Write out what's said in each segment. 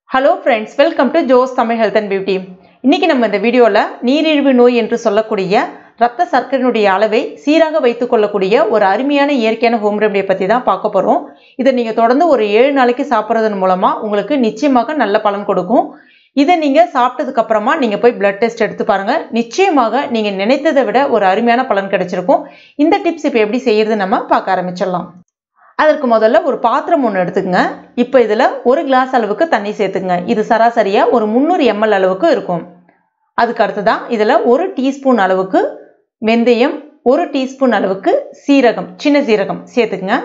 Hello friends, welcome to Joe's Tamil Health and Beauty. இன்னைக்கு நம்ம இந்த வீடியோல நீரிழிவு நோய் என்று சொல்லக்கூடிய இரத்த சர்க்கரையினுடைய அளவை சீராக வைத்துக் கொள்ளக்கூடிய ஒரு அருமையான இயற்கையான ஹோம் ரெமெடியை பத்தி தான் பார்க்க போறோம். இத நீங்க தொடர்ந்து ஒரு 7 நாளைக்கு சாப்பிடுறதன் மூலமா உங்களுக்கு நிச்சயமாக நல்ல பலன் கொடுக்கும். இத நீங்க சாப்பிட்டதுக்கு அப்புறமா நீங்க போய் blood test எடுத்து பாருங்க. நிச்சயமாக நீங்க நினைத்ததை விட ஒரு அருமையான பலன் கிடைச்சிருக்கும். இந்த டிப்ஸ் இப்ப எப்படி செய்யறது நம்ம பார்க்க ஆரம்பிச்சிடலாம். அதற்கு முதல்ல ஒரு பாத்திரம் ஒன்று எடுத்துக்கங்க. இப்போ இதில் 1 கிளாஸ் அளவுக்கு தண்ணி சேர்த்துங்க. இது சராசரியாக ஒரு 300 ml அளவுக்கு இருக்கும். அதுக்கு அடுத்ததான் இதில் 1 டீஸ்பூன் அளவுக்கு வெந்தயம், 1 டீஸ்பூன் அளவுக்கு சீரகம், சின்ன சீரகம் சேர்த்துக்குங்க.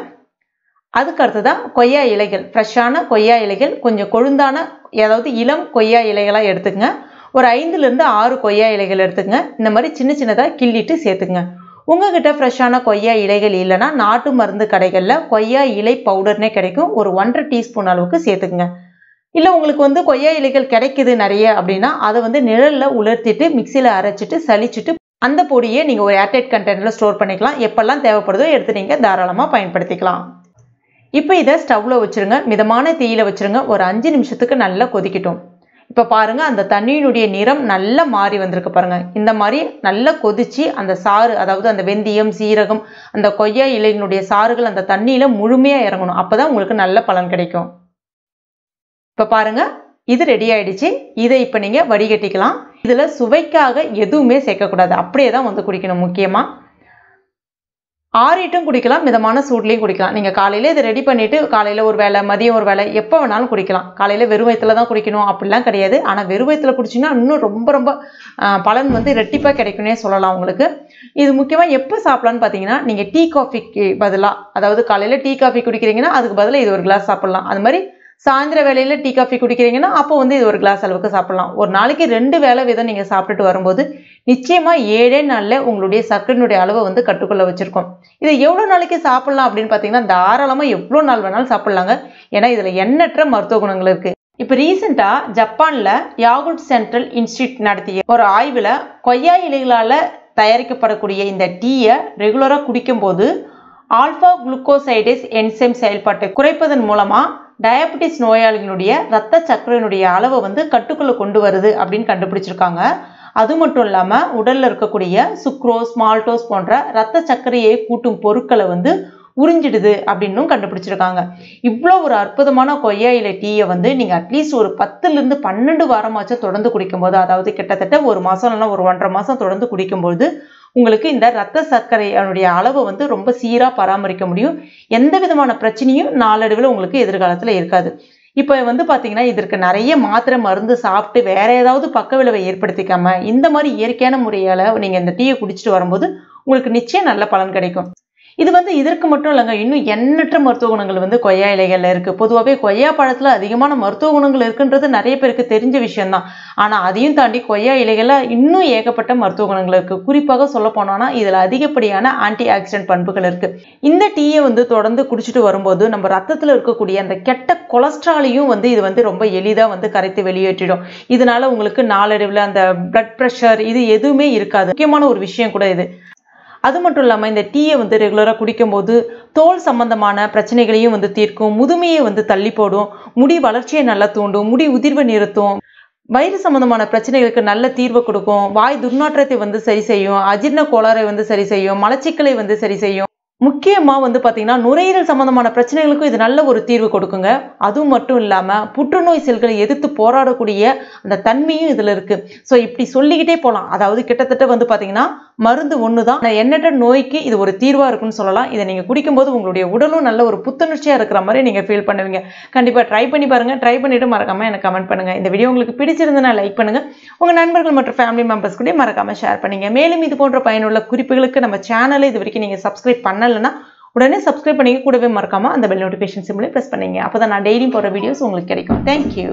அதுக்கு அடுத்ததான் கொய்யா இலைகள், ஃப்ரெஷ்ஷான கொய்யா இலைகள், கொஞ்சம் கொழுந்தான அதாவது இளம் கொய்யா இலைகளாக எடுத்துக்கங்க. ஒரு 5லிருந்து 6 கொய்யா இலைகள் எடுத்துக்கங்க. இந்த மாதிரி சின்ன சின்னதாக கிள்ளிட்டு சேர்த்துக்குங்க. உங்ககிட்ட ஃப்ரெஷ்ஷான கொய்யா இலைகள் இல்லைன்னா நாட்டு மருந்து கடைகளில் கொய்யா இலை பவுடர்னே கிடைக்கும். ஒரு 1.5 டீஸ்பூன் அளவுக்கு சேர்த்துக்குங்க. இல்லை உங்களுக்கு கொய்யா இலைகள் கிடைக்குது நிறைய அப்படின்னா அதை நிழலில் உலர்த்திட்டு மிக்சியில் அரைச்சிட்டு சலிச்சிட்டு அந்த பொடியை நீங்கள் ஒரு ஏர்டைட் கண்டெய்னரில் ஸ்டோர் பண்ணிக்கலாம். எப்பெல்லாம் தேவைப்படுதோ எடுத்து நீங்கள் தாராளமாக பயன்படுத்திக்கலாம். இப்போ இதை ஸ்டவ்வில் வச்சுருங்க. மிதமான தீயில வச்சுருங்க. ஒரு 5 நிமிஷத்துக்கு நல்லா கொதிக்கட்டும். இப்போ பாருங்க, அந்த தண்ணியினுடைய நிறம் நல்லா மாறி வந்திருக்கு பாருங்க. இந்த மாதிரி நல்லா கொதிச்சு அந்த சாறு, அதாவது அந்த வெந்தயம், சீரகம், அந்த கொய்யா இலையினுடைய சாறுகள் அந்த தண்ணியில முழுமையா இறங்கணும். அப்பதான் உங்களுக்கு நல்ல பலன் கிடைக்கும். இப்ப பாருங்க, இது ரெடி ஆயிடுச்சு. இதை இப்ப நீங்க வடிகட்டிக்கலாம். இதுல சுவைக்காக எதுவுமே சேர்க்கக்கூடாது. அப்படியே தான் குடிக்கணும். முக்கியமா ஆறிட்டும் குடிக்கலாம், மிதமான சூட்லையும் குடிக்கலாம். நீங்கள் காலையில் இதை ரெடி பண்ணிவிட்டு காலையில் ஒரு வேளை, மதியம் ஒரு வேளை, எப்போ வேணாலும் குடிக்கலாம். காலையில் வெறும் வயிற்றுல தான் குடிக்கணும் அப்படிலாம் கிடையாது. ஆனால் வெறும் வயிற்றுல குடிச்சிங்கன்னா இன்னும் ரொம்ப பலன் ரெட்டிப்பாக கிடைக்கும்னே சொல்லலாம் உங்களுக்கு. இது முக்கியமாக எப்போ சாப்பிடலான்னு பார்த்தீங்கன்னா, நீங்கள் டீ காஃபிக்கு பதிலாக, அதாவது காலையில் டீ காஃபி குடிக்கிறீங்கன்னா அதுக்கு பதிலாக இது ஒரு கிளாஸ் சாப்பிட்லாம். அது மாதிரி சாயந்தர வேலையில் டீ காஃபி குடிக்கிறீங்கன்னா அப்போ இது ஒரு கிளாஸ் அளவுக்கு சாப்பிடலாம். ஒரு நாளைக்கு 2 வேளை விதம் நீங்கள் சாப்பிட்டுட்டு வரும்போது நிச்சயமாக 7 நாளில் உங்களுடைய சர்க்கரையினுடைய அளவை கட்டுக்குள்ள வச்சிருக்கோம். இதை எவ்வளோ நாளைக்கு சாப்பிடலாம் அப்படின்னு பார்த்தீங்கன்னா, தாராளமாக எவ்வளோ நாள் வேணாலும் சாப்பிடலாங்க. ஏன்னா இதில் எண்ணற்ற மருத்துவ குணங்கள் இருக்கு. இப்போ ரீசெண்டாக ஜப்பானில் யாகுல்ட் சென்ட்ரல் இன்ஸ்டியூட் நடத்திய ஒரு ஆய்வில் கொய்யா இலைகளால் தயாரிக்கப்படக்கூடிய இந்த டீயை ரெகுலராக குடிக்கும்போது ஆல்பா குளுக்கோசைடேஸ் என்சைம் செயல்பாட்டை குறைப்பதன் மூலமா டயபெட்டிஸ் நோயாளிகளுடைய இரத்த சர்க்கரையினுடைய அளவை கட்டுக்குள்ள கொண்டு வருது அப்படின்னு கண்டுபிடிச்சிருக்காங்க. அது மட்டும் இல்லாம உடல்ல இருக்கக்கூடிய சுக்ரோஸ், மால்டோஸ் போன்ற இரத்த சர்க்கரையை கூட்டும் பொருட்களை உறிஞ்சிடுது அப்படின்னும் கண்டுபிடிச்சிருக்காங்க. இவ்வளோ ஒரு அற்புதமான கொய்யா இலை டீயை நீங்க அட்லீஸ்ட் ஒரு 10லிருந்து 12 வாரமாச்சும் தொடர்ந்து குடிக்கும்போது, அதாவது கிட்டத்தட்ட ஒரு மாசம் இல்லைன்னா ஒரு 1.5 மாசம் தொடர்ந்து குடிக்கும்போது உங்களுக்கு இந்த இரத்த சர்க்கரையினுடைய அளவை ரொம்ப சீரா பராமரிக்க முடியும். எந்த விதமான பிரச்சனையும் நாளடைவில் உங்களுக்கு எதிர்காலத்தில் இருக்காது. இப்போ பார்த்தீங்கன்னா, இதற்கு நிறைய மாத்திரை மருந்து சாப்பிட்டு வேற ஏதாவது பக்க விளைவை ஏற்படுத்திக்காம இந்த மாதிரி இயற்கையான முறையால நீங்க இந்த டீயை குடிச்சிட்டு வரும்போது உங்களுக்கு நிச்சயம் நல்ல பலன் கிடைக்கும். இது இதற்கு மட்டும் இல்லைங்க, இன்னும் எண்ணற்ற மருத்துவ குணங்கள் கொய்யா இலைகள்ல இருக்கு. பொதுவாகவே கொய்யா பழத்துல அதிகமான மருத்துவ குணங்கள் இருக்குன்றது நிறைய பேருக்கு தெரிஞ்ச விஷயம்தான். ஆனா அதையும் தாண்டி கொய்யா இலைகள்ல இன்னும் ஏகப்பட்ட மருத்துவ குணங்கள் இருக்கு. குறிப்பாக சொல்ல போனோம்னா இதுல அதிகப்படியான ஆன்டி ஆக்சிடென்ட் பண்புகள் இருக்கு. இந்த டீயை தொடர்ந்து குடிச்சிட்டு வரும்போது நம்ம ரத்தத்துல இருக்கக்கூடிய அந்த கெட்ட கொலஸ்ட்ராலையும் இது ரொம்ப எளிதா கரைத்து வெளியேற்றிடும். இதனால உங்களுக்கு நாளடைவில் அந்த பிளட் பிரஷர் இது எதுவுமே இருக்காது. முக்கியமான ஒரு விஷயம் கூட இது. அது மட்டும் இல்லாமல் இந்த டீயை ரெகுலராக குடிக்கும்போது தோல் சம்பந்தமான பிரச்சனைகளையும் தீர்க்கும், முதுமையை தள்ளி போடும், முடி வளர்ச்சியை நல்லா தூண்டும், முடி உதிர்வை நிறுத்தும், வயிறு சம்பந்தமான பிரச்சனைகளுக்கு நல்ல தீர்வு கொடுக்கும், வாய் துர்நாற்றத்தை சரி செய்யும், அஜீரண கோளாறை சரி செய்யும், மலச்சிக்கலை சரி செய்யும். முக்கியமா பார்த்தீங்கன்னா நுரையீரல் சம்பந்தமான பிரச்சனைகளுக்கும் இது நல்ல ஒரு தீர்வு கொடுக்குங்க. அதுவும் மட்டும் இல்லாம புற்றுநோய் செல்களை எதிர்த்து போராடக்கூடிய அந்த தன்மையும் இதுல இருக்கு. ஸோ இப்படி சொல்லிக்கிட்டே போகலாம். அதாவது கிட்டத்தட்ட பார்த்தீங்கன்னா மருந்து ஒண்ணுதான், எண்ணற்ற நோய்க்கு இது ஒரு தீர்வா இருக்குன்னு சொல்லலாம். இதை நீங்க குடிக்கும்போது உங்களுடைய உடலும் நல்ல ஒரு புத்துணர்ச்சியா இருக்கிற மாதிரி நீங்க ஃபீல் பண்ணுவீங்க. கண்டிப்பா ட்ரை பண்ணி பாருங்க. ட்ரை பண்ணிட்டு மறக்காம எனக்கு கமெண்ட் பண்ணுங்க. இந்த வீடியோ உங்களுக்கு பிடிச்சிருந்தா லைக் பண்ணுங்க. உங்க நண்பர்கள் மற்றும் ஃபேமிலி மெம்பர்ஸ் கூட மறக்காம ஷேர் பண்ணுங்க. மேலும் இது போன்ற பயனுள்ள குறிப்புகளுக்கு நம்ம சேனலை இது வரைக்கும் நீங்க சப்ஸ்கிரைப் பண்ணலன்னா உடனே சப்ஸ்கிரைப் பண்ணி கூடவே மறக்காம அந்த பெல் நோட்டிஃபிகேஷன் சிம்பிளை பிரஸ் பண்ணீங்க. அப்பதான் நான் டெய்லியும் போற வீடியோஸ் உங்களுக்கு கிடைக்கும். தேங்க்யூ.